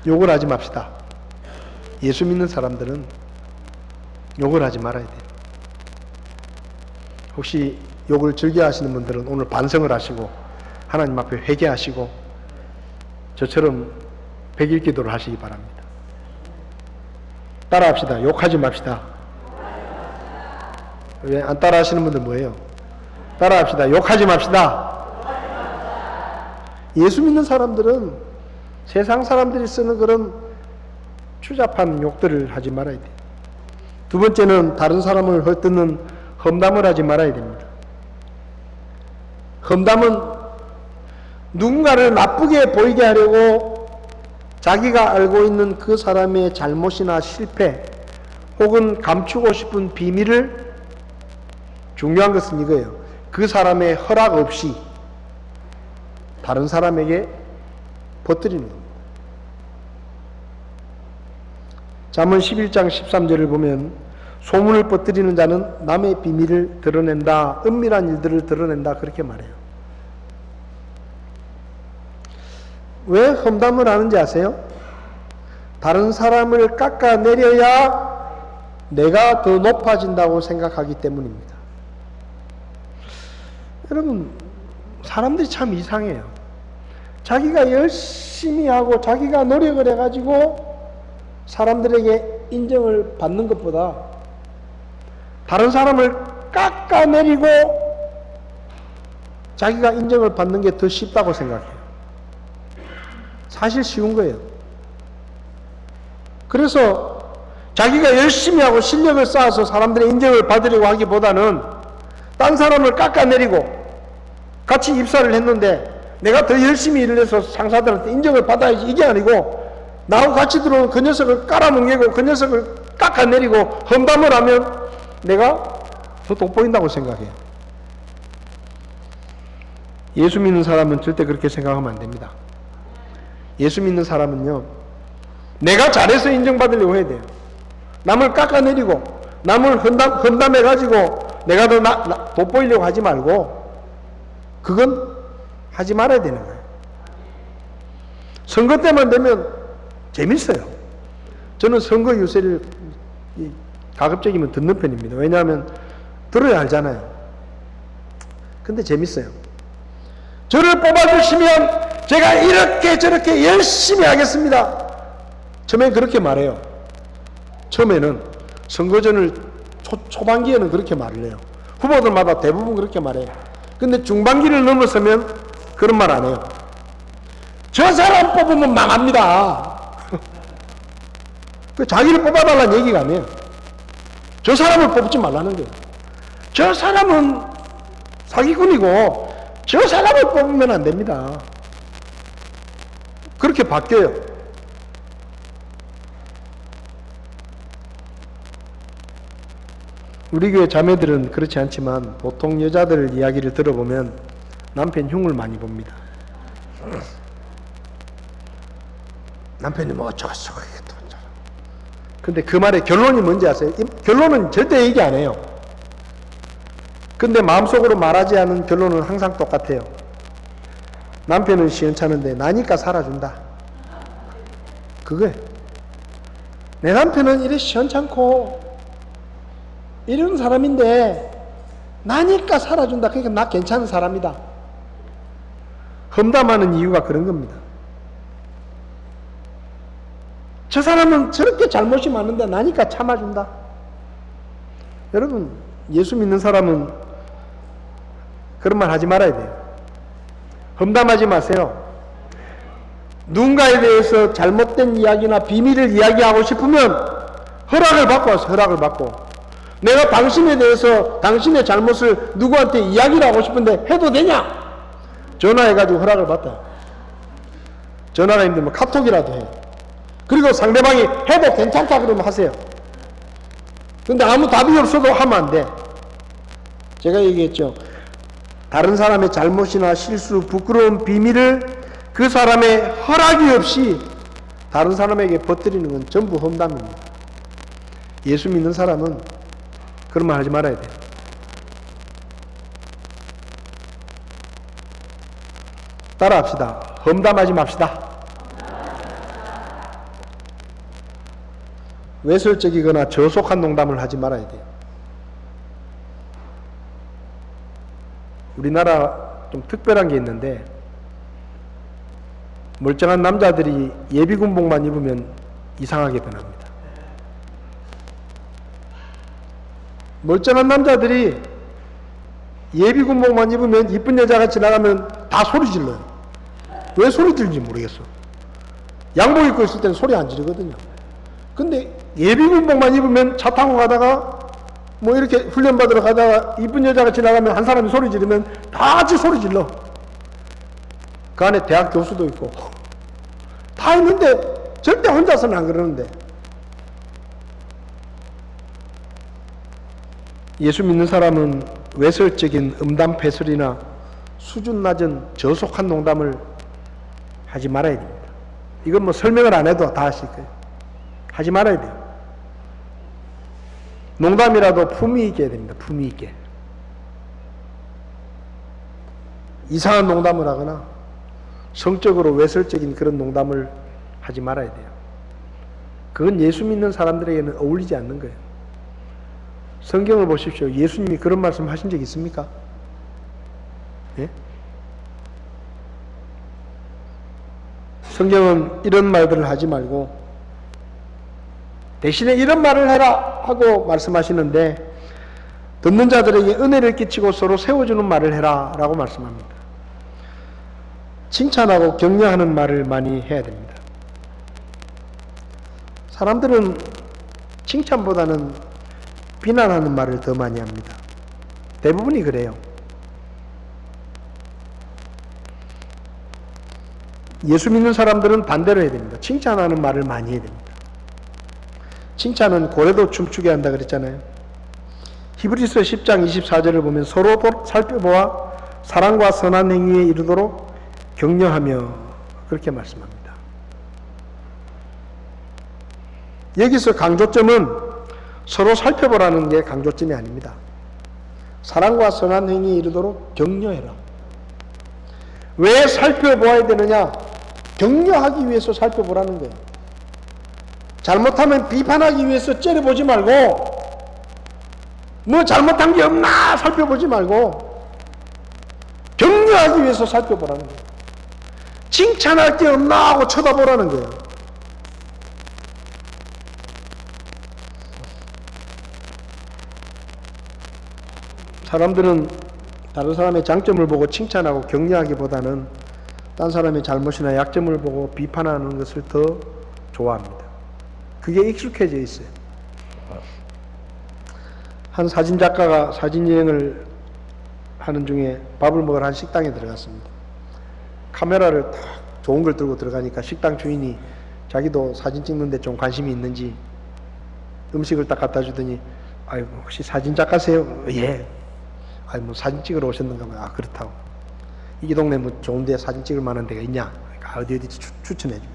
욕을 하지 맙시다. 예수 믿는 사람들은 욕을 하지 말아야 돼요. 혹시 욕을 즐겨 하시는 분들은 오늘 반성을 하시고 하나님 앞에 회개하시고 저처럼 백일 기도를 하시기 바랍니다. 따라합시다. 욕하지 맙시다. 왜 안 따라 하시는 분들 뭐예요? 따라합시다. 욕하지 맙시다. 예수 믿는 사람들은 세상 사람들이 쓰는 그런 추잡한 욕들을 하지 말아야 돼요. 두 번째는 다른 사람을 헐뜯는 험담을 하지 말아야 됩니다. 험담은 누군가를 나쁘게 보이게 하려고 자기가 알고 있는 그 사람의 잘못이나 실패 혹은 감추고 싶은 비밀을, 중요한 것은 이거예요. 그 사람의 허락 없이 다른 사람에게 퍼뜨리는 겁니다. 잠언 11장 13절을 보면 소문을 퍼뜨리는 자는 남의 비밀을 드러낸다, 은밀한 일들을 드러낸다, 그렇게 말해요. 왜 험담을 하는지 아세요? 다른 사람을 깎아내려야 내가 더 높아진다고 생각하기 때문입니다. 여러분, 사람들이 참 이상해요. 자기가 열심히 하고 자기가 노력을 해가지고 사람들에게 인정을 받는 것보다 다른 사람을 깎아내리고 자기가 인정을 받는 게 더 쉽다고 생각해요. 사실 쉬운 거예요. 그래서 자기가 열심히 하고 실력을 쌓아서 사람들의 인정을 받으려고 하기보다는 딴 사람을 깎아내리고 같이 입사를 했는데 내가 더 열심히 일을 해서 상사들한테 인정을 받아야지, 이게 아니고 나하고 같이 들어온 그 녀석을 깔아뭉개고 그 녀석을 깎아내리고 험담을 하면 내가 더 돋보인다고 생각해요. 예수 믿는 사람은 절대 그렇게 생각하면 안 됩니다. 예수 믿는 사람은요, 내가 잘해서 인정받으려고 해야 돼요. 남을 깎아내리고 남을 험담해가지고 내가 더 돋보이려고 하지 말고, 그건 하지 말아야 되는 거예요. 선거 때만 되면 재밌어요. 저는 선거 유세를 가급적이면 듣는 편입니다. 왜냐하면 들어야 알잖아요. 근데 재밌어요. 저를 뽑아주시면 제가 이렇게 저렇게 열심히 하겠습니다. 처음엔 그렇게 말해요. 처음에는 선거전을 초반기에는 그렇게 말을 해요. 후보들마다 대부분 그렇게 말해요. 근데 중반기를 넘어서면 그런 말 안 해요. 저 사람 뽑으면 망합니다. 자기를 뽑아달라는 얘기가 아니에요. 저 사람을 뽑지 말라는 거예요. 저 사람은 사기꾼이고 저 사람을 뽑으면 안 됩니다. 그렇게 바뀌어요. 우리 교회 자매들은 그렇지 않지만 보통 여자들 이야기를 들어보면 남편 흉을 많이 봅니다. 남편이 뭐 어쩌고저쩌고 했다. 근데 그 말의 결론이 뭔지 아세요? 결론은 절대 얘기 안 해요. 근데 마음속으로 말하지 않은 결론은 항상 똑같아요. 남편은 시원찮은데 나니까 살아준다. 그거예요. 내 남편은 이래 시원찮고 이런 사람인데 나니까 살아준다. 그러니까 나 괜찮은 사람이다. 험담하는 이유가 그런 겁니다. 저 사람은 저렇게 잘못이 많은데 나니까 참아준다. 여러분, 예수 믿는 사람은 그런 말 하지 말아야 돼요. 험담하지 마세요. 누군가에 대해서 잘못된 이야기나 비밀을 이야기하고 싶으면 허락을 받고 와서 허락을 받고, 내가 당신에 대해서 당신의 잘못을 누구한테 이야기를 하고 싶은데 해도 되냐? 전화해가지고 허락을 받다. 전화가 힘들면 카톡이라도 해. 그리고 상대방이 해도 괜찮다 그러면 하세요. 근데 아무 답이 없어도 하면 안 돼. 제가 얘기했죠. 다른 사람의 잘못이나 실수, 부끄러운 비밀을 그 사람의 허락이 없이 다른 사람에게 퍼뜨리는 건 전부 험담입니다. 예수 믿는 사람은 그런 말 하지 말아야 돼요. 따라합시다. 험담하지 맙시다. 외설적이거나 저속한 농담을 하지 말아야 돼요. 우리나라 좀 특별한 게 있는데, 멀쩡한 남자들이 예비군복만 입으면 이상하게 변합니다. 멀쩡한 남자들이 예비군복만 입으면 이쁜 여자가 지나가면 다 소리 질러요. 왜 소리 지르는지 모르겠어. 양복 입고 있을 때는 소리 안 지르거든요. 근데 예비군복만 입으면 차 타고 가다가 뭐 이렇게 훈련받으러 가다가 이쁜 여자가 지나가면 한 사람이 소리 지르면 다 같이 소리 질러. 그 안에 대학 교수도 있고 다 있는데 절대 혼자서는 안 그러는데, 예수 믿는 사람은 외설적인 음담패설이나 수준 낮은 저속한 농담을 하지 말아야 됩니다. 이건 뭐 설명을 안 해도 다 아실 거예요. 하지 말아야 돼요. 농담이라도 품위 있게 해야 됩니다. 품위 있게. 이상한 농담을 하거나 성적으로 외설적인 그런 농담을 하지 말아야 돼요. 그건 예수 믿는 사람들에게는 어울리지 않는 거예요. 성경을 보십시오. 예수님이 그런 말씀 하신 적 있습니까? 예? 성경은 이런 말들을 하지 말고 대신에 이런 말을 해라 하고 말씀하시는데, 듣는 자들에게 은혜를 끼치고 서로 세워주는 말을 해라 라고 말씀합니다. 칭찬하고 격려하는 말을 많이 해야 됩니다. 사람들은 칭찬보다는 비난하는 말을 더 많이 합니다. 대부분이 그래요. 예수 믿는 사람들은 반대로 해야 됩니다. 칭찬하는 말을 많이 해야 됩니다. 칭찬은 고래도 춤추게 한다 그랬잖아요. 히브리서 10장 24절을 보면 서로 살펴보아 사랑과 선한 행위에 이르도록 격려하며 그렇게 말씀합니다. 여기서 강조점은 서로 살펴보라는 게 강조점이 아닙니다. 사랑과 선한 행위에 이르도록 격려해라. 왜 살펴보아야 되느냐? 격려하기 위해서 살펴보라는 거예요. 잘못하면 비판하기 위해서 째려보지 말고, 뭐 잘못한 게 없나 살펴보지 말고 격려하기 위해서 살펴보라는 거예요. 칭찬할 게 없나 하고 쳐다보라는 거예요. 사람들은 다른 사람의 장점을 보고 칭찬하고 격려하기보다는 딴 사람의 잘못이나 약점을 보고 비판하는 것을 더 좋아합니다. 그게 익숙해져 있어요. 한 사진작가가 사진여행을 하는 중에 밥을 먹으러 한 식당에 들어갔습니다. 카메라를 딱 좋은 걸 들고 들어가니까 식당 주인이 자기도 사진 찍는데 좀 관심이 있는지 음식을 딱 갖다 주더니, 아이고 혹시 사진작가세요? 예. 아이 뭐 사진 찍으러 오셨는가 봐요. 아 그렇다고. 이 동네 뭐 좋은 데 사진 찍을 만한 데가 있냐? 그러니까 어디 추천해 줍니다.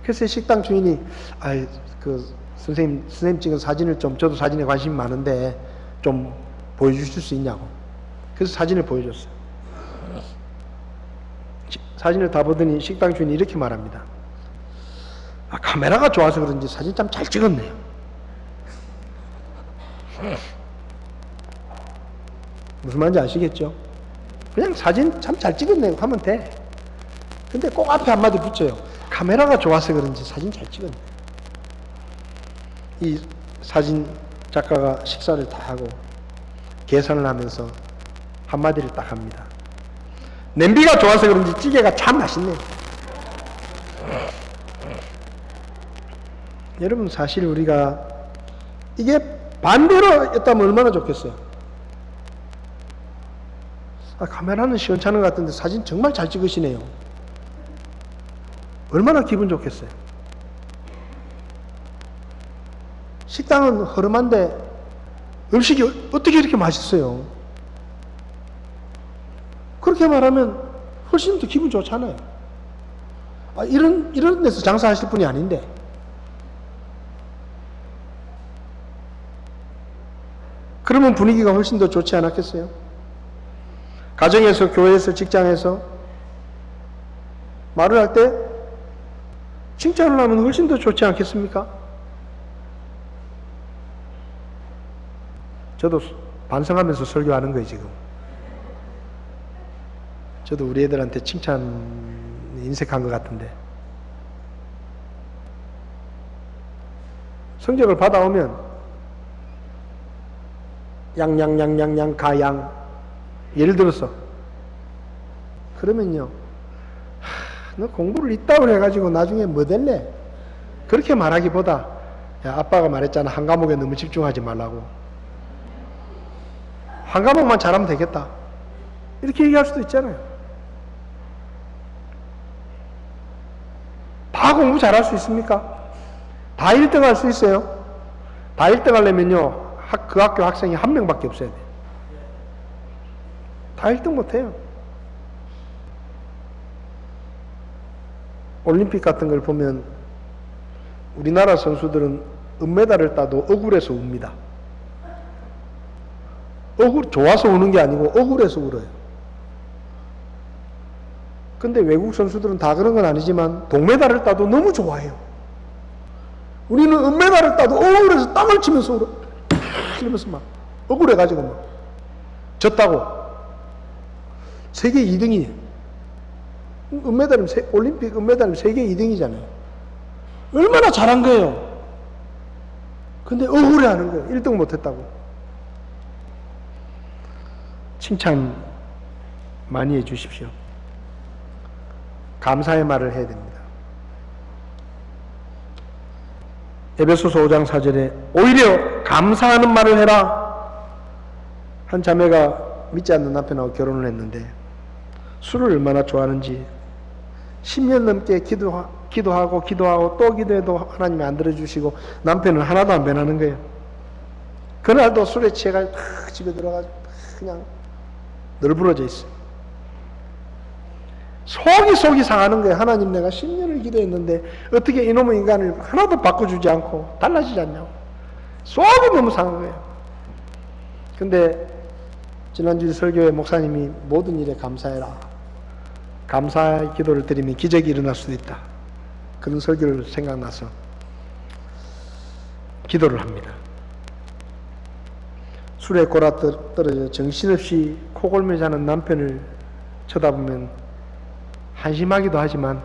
그래서 식당 주인이, 아이 그 선생님 찍은 사진을 좀, 저도 사진에 관심이 많은데 좀 보여주실 수 있냐고. 그래서 사진을 보여줬어요. 사진을 다 보더니 식당 주인이 이렇게 말합니다. 아, 카메라가 좋아서 그런지 사진 참 잘 찍었네요. 무슨 말인지 아시겠죠? 그냥 사진 참 잘 찍었네 하면 돼. 근데 꼭 앞에 한마디 붙여요. 카메라가 좋아서 그런지 사진 잘 찍었네. 이 사진 작가가 식사를 다 하고 계산을 하면서 한마디를 딱 합니다. 냄비가 좋아서 그런지 찌개가 참 맛있네. 여러분, 사실 우리가 이게 반대로 였다면 얼마나 좋겠어요. 카메라는 시원찮은 것 같은데 사진 정말 잘 찍으시네요. 얼마나 기분 좋겠어요. 식당은 허름한데 음식이 어떻게 이렇게 맛있어요? 그렇게 말하면 훨씬 더 기분 좋잖아요. 이런 데서 장사하실 분이 아닌데. 그러면 분위기가 훨씬 더 좋지 않았겠어요? 가정에서, 교회에서, 직장에서 말을 할 때 칭찬을 하면 훨씬 더 좋지 않겠습니까? 저도 반성하면서 설교하는 거예요, 지금. 저도 우리 애들한테 칭찬 인색한 것 같은데. 성적을 받아오면 양양양양양 가양, 예를 들어서 그러면요, 너 공부를 이따위로 해가지고 나중에 뭐 될래? 그렇게 말하기보다, 야, 아빠가 말했잖아, 한 과목에 너무 집중하지 말라고. 한 과목만 잘하면 되겠다, 이렇게 얘기할 수도 있잖아요. 다 공부 잘할 수 있습니까? 다 1등 할 수 있어요? 다 1등 하려면요, 그 학교 학생이 한 명밖에 없어야 돼요. 다 1등 못해요. 올림픽 같은 걸 보면 우리나라 선수들은 은메달을 따도 억울해서 웁니다. 좋아서 우는 게 아니고 억울해서 울어요. 근데 외국 선수들은 다 그런 건 아니지만 동메달을 따도 너무 좋아해요. 우리는 은메달을 따도 억울해서 땀을 치면서 울어. 이러면서 막 억울해가지고 막 졌다고. 세계 2등이에요. 은메달이면 올림픽 은메달이면 세계 2등이잖아요. 얼마나 잘한 거예요. 근데 억울해하는 거예요. 1등 못했다고. 칭찬 많이 해주십시오. 감사의 말을 해야 됩니다. 에베소서 5장 4절에 오히려 감사하는 말을 해라. 한 자매가 믿지 않는 남편하고 결혼을 했는데 술을 얼마나 좋아하는지 10년 넘게 기도하고 또 기도해도 하나님이 안 들어주시고 남편은 하나도 안 변하는 거예요. 그날도 술에 취해가지고 집에 들어가지고 그냥 널브러져 있어요. 속이 상하는 거예요. 하나님, 내가 10년을 기도했는데 어떻게 이놈의 인간을 하나도 바꿔주지 않고 달라지지 않냐고. 속이 너무 상한 거예요. 근데 지난주 설교에 목사님이 모든 일에 감사해라, 감사의 기도를 드리면 기적이 일어날 수도 있다, 그런 설교를 생각나서 기도를 합니다. 술에 골아 떨어져 정신없이 코골며 자는 남편을 쳐다보면 한심하기도 하지만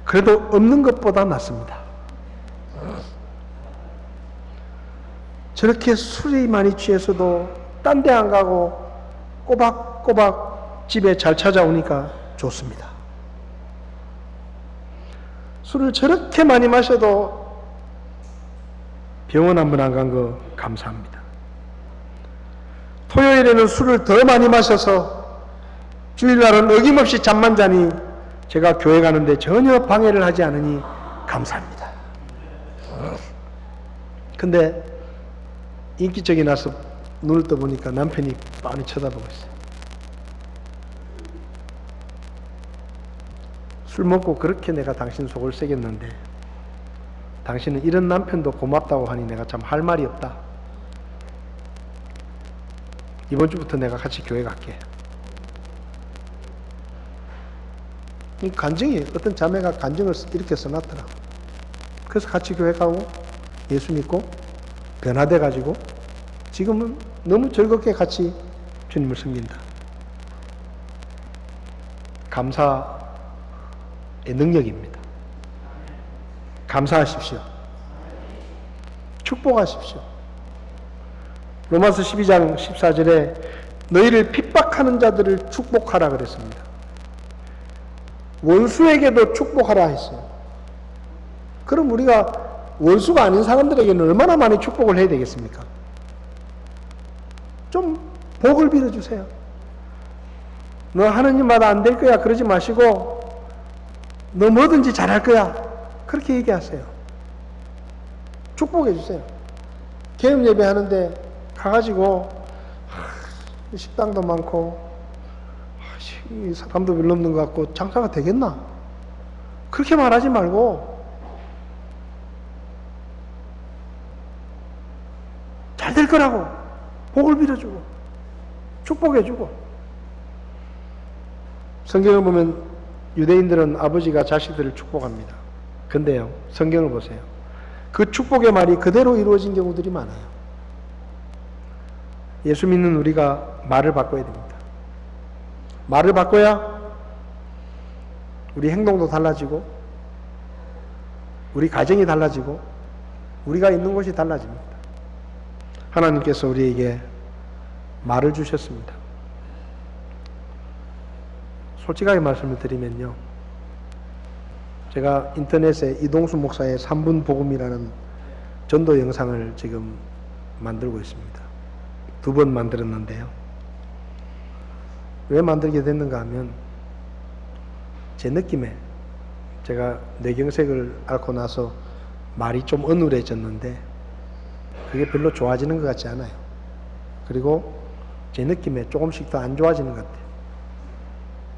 그래도 없는 것보다 낫습니다. 저렇게 술이 많이 취해서도 딴 데 안 가고 꼬박꼬박 집에 잘 찾아오니까 좋습니다. 술을 저렇게 많이 마셔도 병원 한 번 안 간 거 감사합니다. 토요일에는 술을 더 많이 마셔서 주일날은 어김없이 잠만 자니 제가 교회 가는데 전혀 방해를 하지 않으니 감사합니다. 근데 인기적이 나서 눈을 떠보니까 남편이 빤히 쳐다보고 있어요. 술 먹고 그렇게 내가 당신 속을 새겼는데 당신은 이런 남편도 고맙다고 하니 내가 참 할 말이 없다. 이번 주부터 내가 같이 교회 갈게. 이 간증이, 어떤 자매가 간증을 이렇게 써놨더라. 그래서 같이 교회 가고 예수 믿고 변화돼 가지고 지금은 너무 즐겁게 같이 주님을 섬긴다. 감사의 능력입니다. 감사하십시오. 축복하십시오. 로마서 12장 14절에 너희를 핍박하는 자들을 축복하라 그랬습니다. 원수에게도 축복하라 했어요. 그럼 우리가 원수가 아닌 사람들에게는 얼마나 많이 축복을 해야 되겠습니까? 좀 복을 빌어주세요. 너 하느님마다 안 될 거야 그러지 마시고 너 뭐든지 잘할 거야 그렇게 얘기하세요. 축복해 주세요. 개업 예배 하는데 가가지고 식당도 많고 사람도 별로 없는 것 같고 장사가 되겠나? 그렇게 말하지 말고 잘 될 거라고 복을 빌어주고 축복해주고. 성경을 보면 유대인들은 아버지가 자식들을 축복합니다. 근데요, 성경을 보세요. 그 축복의 말이 그대로 이루어진 경우들이 많아요. 예수 믿는 우리가 말을 바꿔야 됩니다. 말을 바꿔야 우리 행동도 달라지고 우리 가정이 달라지고 우리가 있는 곳이 달라집니다. 하나님께서 우리에게 말을 주셨습니다. 솔직하게 말씀을 드리면요, 제가 인터넷에 이동수 목사의 3분 복음이라는 전도 영상을 지금 만들고 있습니다. 2번 만들었는데요. 왜 만들게 됐는가 하면 제 느낌에 제가 뇌경색을 앓고 나서 말이 좀 어눌해졌는데 그게 별로 좋아지는 것 같지 않아요. 그리고 제 느낌에 조금씩 더 안 좋아지는 것 같아요.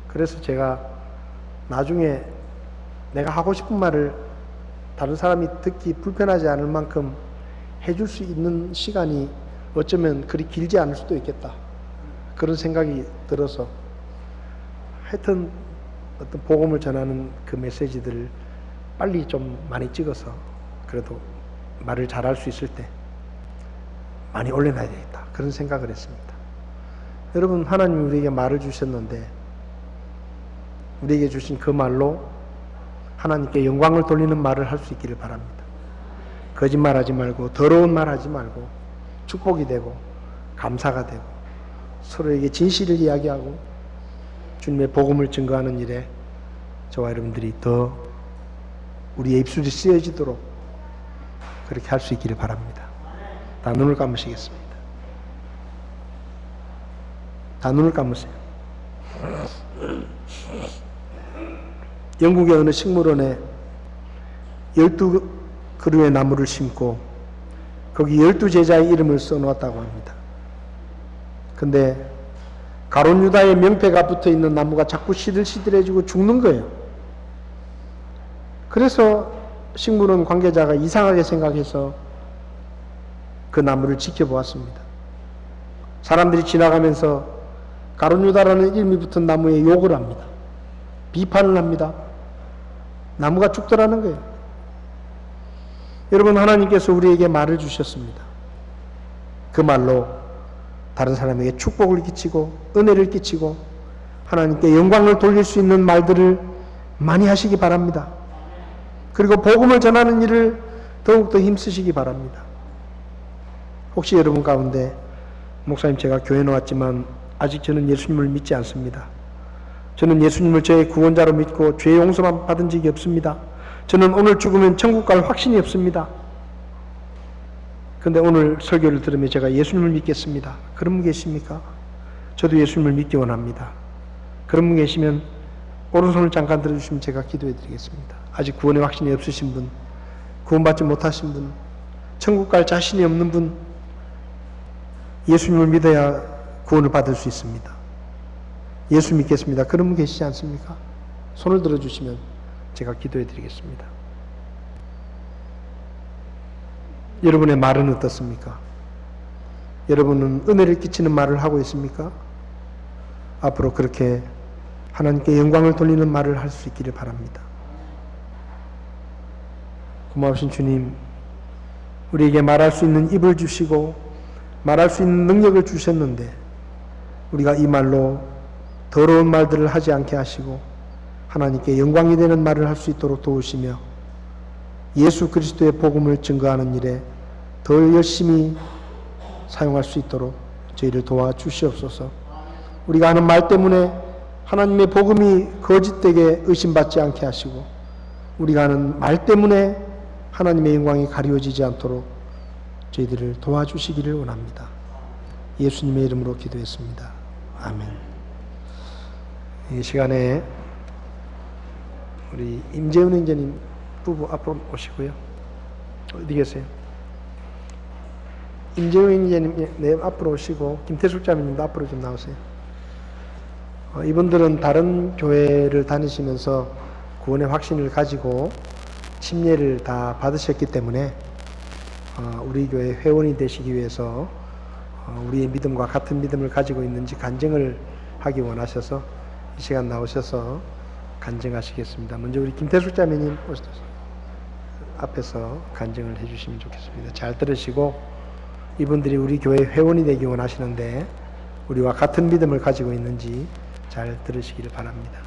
그래서 제가 나중에 내가 하고 싶은 말을 다른 사람이 듣기 불편하지 않을 만큼 해줄 수 있는 시간이 어쩌면 그리 길지 않을 수도 있겠다. 그런 생각이 들어서 하여튼 어떤 복음을 전하는 그 메시지들을 빨리 좀 많이 찍어서 그래도 말을 잘할 수 있을 때 많이 올려놔야 되겠다. 그런 생각을 했습니다. 여러분, 하나님이 우리에게 말을 주셨는데 우리에게 주신 그 말로 하나님께 영광을 돌리는 말을 할 수 있기를 바랍니다. 거짓말하지 말고 더러운 말하지 말고 축복이 되고 감사가 되고 서로에게 진실을 이야기하고 주님의 복음을 증거하는 일에 저와 여러분들이 더 우리의 입술이 쓰여지도록 그렇게 할 수 있기를 바랍니다. 다 눈을 감으시겠습니다. 다 눈을 감으세요. 영국의 어느 식물원에 12그루의 나무를 심고 거기 12제자의 이름을 써놓았다고 합니다. 근데 가룟 유다의 명패가 붙어있는 나무가 자꾸 시들시들해지고 죽는 거예요. 그래서 식물원 관계자가 이상하게 생각해서 그 나무를 지켜보았습니다. 사람들이 지나가면서 가룟 유다라는 이름이 붙은 나무에 욕을 합니다. 비판을 합니다. 나무가 죽더라는 거예요. 여러분, 하나님께서 우리에게 말을 주셨습니다. 그 말로 다른 사람에게 축복을 끼치고 은혜를 끼치고 하나님께 영광을 돌릴 수 있는 말들을 많이 하시기 바랍니다. 그리고 복음을 전하는 일을 더욱더 힘쓰시기 바랍니다. 혹시 여러분 가운데 목사님, 제가 교회 나왔지만 아직 저는 예수님을 믿지 않습니다. 저는 예수님을 저의 구원자로 믿고 죄 용서만 받은 적이 없습니다. 저는 오늘 죽으면 천국 갈 확신이 없습니다. 그런데 오늘 설교를 들으면 제가 예수님을 믿겠습니다. 그런 분 계십니까? 저도 예수님을 믿기 원합니다. 그런 분 계시면 오른손을 잠깐 들어주시면 제가 기도해 드리겠습니다. 아직 구원의 확신이 없으신 분, 구원받지 못하신 분, 천국 갈 자신이 없는 분, 예수님을 믿어야 구원을 받을 수 있습니다. 예수 믿겠습니다. 그런 분 계시지 않습니까? 손을 들어주시면 제가 기도해 드리겠습니다. 여러분의 말은 어떻습니까? 여러분은 은혜를 끼치는 말을 하고 있습니까? 앞으로 그렇게 하나님께 영광을 돌리는 말을 할 수 있기를 바랍니다. 고마우신 주님, 우리에게 말할 수 있는 입을 주시고 말할 수 있는 능력을 주셨는데 우리가 이 말로 더러운 말들을 하지 않게 하시고 하나님께 영광이 되는 말을 할 수 있도록 도우시며 예수 그리스도의 복음을 증거하는 일에 더 열심히 사용할 수 있도록 저희를 도와주시옵소서. 우리가 하는 말 때문에 하나님의 복음이 거짓되게 의심받지 않게 하시고 우리가 하는 말 때문에 하나님의 영광이 가리워지지 않도록 저희들을 도와주시기를 원합니다. 예수님의 이름으로 기도했습니다. 아멘. 이 시간에 우리 임재훈 형제님 부부 앞으로 오시고요. 어디 계세요? 임재훈 형제님 네, 앞으로 오시고 김태숙 자매님도 앞으로 좀 나오세요. 이분들은 다른 교회를 다니시면서 구원의 확신을 가지고 침례를 다 받으셨기 때문에 우리 교회 회원이 되시기 위해서 우리의 믿음과 같은 믿음을 가지고 있는지 간증을 하기 원하셔서 이 시간 나오셔서 간증하시겠습니다. 먼저 우리 김태숙 자매님 앞에서 간증을 해주시면 좋겠습니다. 잘 들으시고 이분들이 우리 교회 회원이 되기 원하시는데 우리와 같은 믿음을 가지고 있는지 잘 들으시기를 바랍니다.